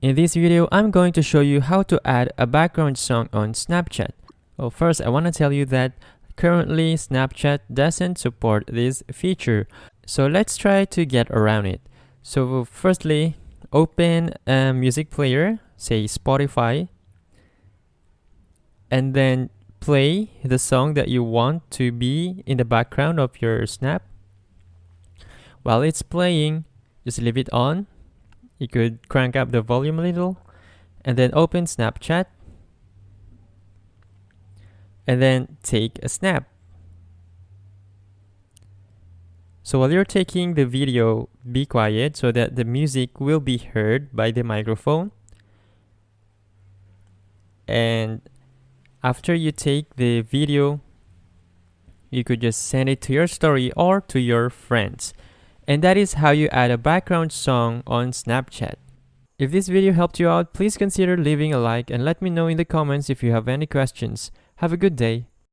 In this video, I'm going to show you how to add a background song on Snapchat. Well, first I want to tell you that currently Snapchat doesn't support this feature. So let's try to get around it. So firstly, open a music player, say Spotify, and then play the song that you want to be in the background of your Snap. While it's playing, just leave it on. You could crank up the volume a little, and then open Snapchat, and then take a snap. So while you're taking the video, be quiet so that the music will be heard by the microphone. And after you take the video, you could just send it to your story or to your friends. And that is how you add a background song on Snapchat. If this video helped you out, please consider leaving a like and let me know in the comments if you have any questions. Have a good day.